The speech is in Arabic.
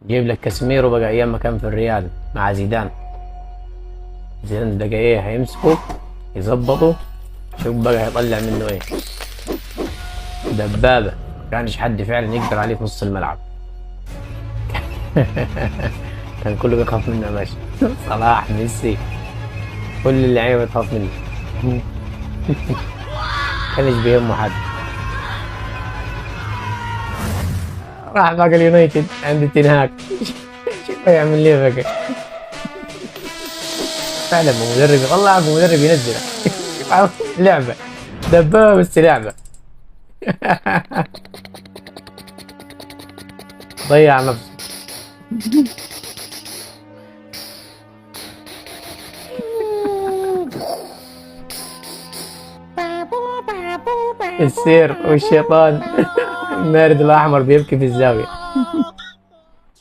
جيب لك كاسيميرو بقى ايام ما كان في الريال مع زيدان. زيدان ده ايه هيمسكه يظبطه. شوف بقى هيطلع منه ايه. دبابة ما كانش حد فعلا يقدر عليه في نص الملعب. كان كله بيخاف منه يا باشا. صلاح ميسي كل اللعيبة بتخاف منه. كانش بيهمه حد. راح بقى اليونايتد عند تنهاك. شوف هيعمل ليه بقى. فعلا مدرب والله عارف مدرب ينزله. شوف عارف لعبة دبابة بس لعبة. ضيع نفسه. السير والشيطان. المارد الأحمر بيبكي في الزاوية.